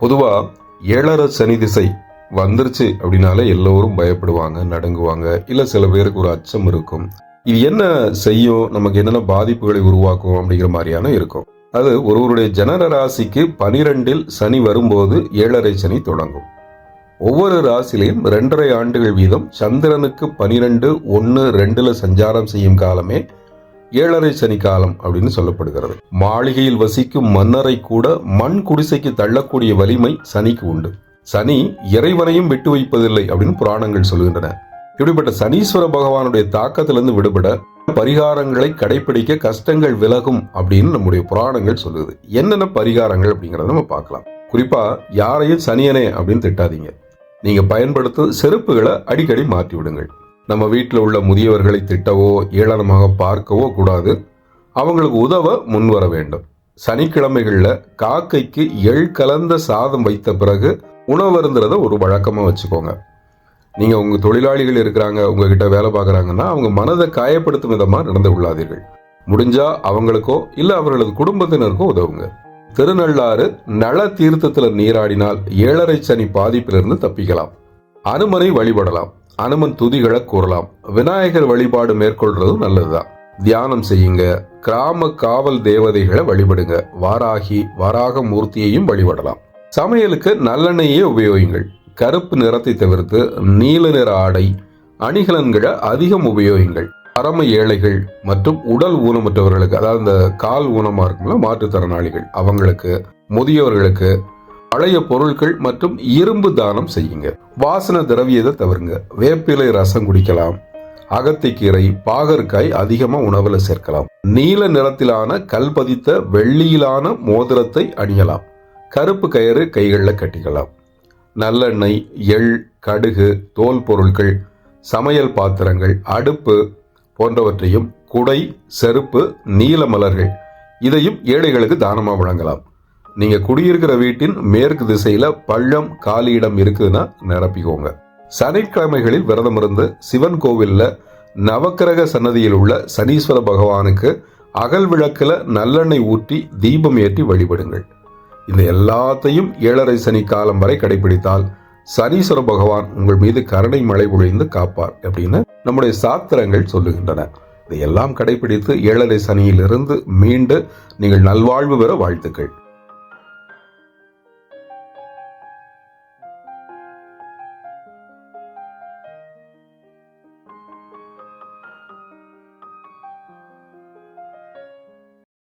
பொதுவா 7.5 சனி திசை வந்துருச்சு அப்படின்னாலே எல்லோரும் பயப்படுவாங்க, நடுங்குவாங்க. இல்ல சில பேருக்கு ஒரு அச்சம் இருக்கும். இது என்ன செய்யும், நமக்கு என்னென்ன பாதிப்புகளை உருவாக்கும் அப்படிங்கிற மாதிரியான இருக்கும். அது ஒருவருடைய ஜனன ராசிக்கு 12 சனி வரும்போது 7.5 சனி தொடங்கும். ஒவ்வொரு ராசிலையும் 2.5 ஆண்டுகள் வீதம் சந்திரனுக்கு 12, 1, 2ல சஞ்சாரம் செய்யும் காலமே 7.5 சனி காலம் அப்படின்னு சொல்லப்படுகிறது. மாளிகையில் வசிக்கும் மன்னரை கூட மண் குடிசைக்கு தள்ளக்கூடிய வலிமை சனிக்கு உண்டு. சனி இறைவனையும் விட்டு வைப்பதில்லை அப்படின்னு புராணங்கள் சொல்கின்றன. இப்படிப்பட்ட சனீஸ்வர பகவானுடைய தாக்கத்திலிருந்து விடுபட பரிகாரங்களை கடைபிடிக்க கஷ்டங்கள் விலகும் அப்படின்னு நம்முடைய புராணங்கள் சொல்லுது. என்னென்ன பரிகாரங்கள் அப்படிங்கறத நம்ம பார்க்கலாம். குறிப்பா யாரையும் சனியனே அப்படின்னு திட்டாதீங்க. நீங்க பயன்படுத்தும் செருப்புகளை அடிக்கடி மாற்றி விடுங்கள். நம்ம வீட்டில் உள்ள முதியவர்களை திட்டவோ ஏளனமாக பார்க்கவோ கூடாது. அவங்களுக்கு உதவ முன்வர வேண்டும். சனிக்கிழமைகள்ல காக்கைக்கு எள் கலந்த சாதம் வைத்த பிறகு உணவருந்துறத ஒரு வழக்கமா வச்சுக்கோங்க. நீங்க உங்க தொழிலாளிகள் இருக்கிறாங்க, உங்ககிட்ட வேலை பார்க்கறாங்கன்னா அவங்க மனதை காயப்படுத்தும் விதமா நடந்து கொள்ளாதீர்கள். முடிஞ்சா அவங்களுக்கோ இல்ல அவர்களது குடும்பத்தினருக்கோ உதவுங்க. திருநள்ளாறு நல தீர்த்தத்துல நீராடினால் 7.5 சனி பாதிப்பிலிருந்து தப்பிக்கலாம். அனுமனை வழிபடலாம். அனுமன் துதிகளை கூறலாம். விநாயகர் வழிபாடு மேற்கொள்றதும் நல்லதுதான். தியானம் செய்யுங்க. கிராம காவல் தேவதைகளை வழிபடுங்க. வாராகி வராக மூர்த்தியையும் வழிபடலாம். சமையலுக்கு நல்லெண்ணெயே உபயோகிங்கள். கருப்பு நிறத்தை தவிர்த்து நீல நிற ஆடை அணிகலன்களை அதிகம் உபயோகிங்கள். பரம ஏழைகள் மற்றும் உடல் ஊனமற்றவர்களுக்கு, அதாவது இந்த கால் ஊனமா இருக்குங்களா மாற்றுத்திறனாளிகள், அவங்களுக்கு, முதியவர்களுக்கு பழைய பொருட்கள் மற்றும் இரும்பு தானம் செய்யுங்க. வாசன திரவியத்தை தவிருங்க. வேப்பிலை ரசம் குடிக்கலாம். அகத்திக்கீரை, பாகற்காய் அதிகமா உணவுல சேர்க்கலாம். நீல நிறத்திலான கல் பதித்த வெள்ளியிலான மோதிரத்தை அணியலாம். கருப்பு கயிறு கைகளில் கட்டிக்கலாம். நல்லெண்ணெய், எள், கடுகு, தோல் பொருட்கள், சமையல் பாத்திரங்கள், அடுப்பு போன்றவற்றையும், குடை, செருப்பு, நீல மலர்கள் இதையும் ஏழைகளுக்கு தானமா வழங்கலாம். நீங்க குடியிருக்கிற வீட்டின் மேற்கு திசையில பள்ளம் காலி இடம் இருக்குதுன்னா நிரப்பிக்கோங்க. சனிக்கிழமைகளில் விரதம் இருந்து சிவன் கோவில்ல நவக்கிரக சன்னதியில் உள்ள சனீஸ்வர பகவானுக்கு அகல் விளக்குல நல்லெண்ணெய் ஊற்றி தீபம் ஏற்றி வழிபடுங்கள். இந்த எல்லாத்தையும் 7.5 சனி காலம் வரை கடைபிடித்தால் சனீஸ்வர பகவான் உங்கள் மீது கருணை மழை பொழிந்து காப்பார் அப்படின்னு நம்முடைய சாஸ்திரங்கள் சொல்லுகின்றன. இதையெல்லாம் கடைபிடித்து 7.5 சனியிலிருந்து மீண்டு நீங்கள் நல்வாழ்வு பெற வாழ்த்துக்கள்.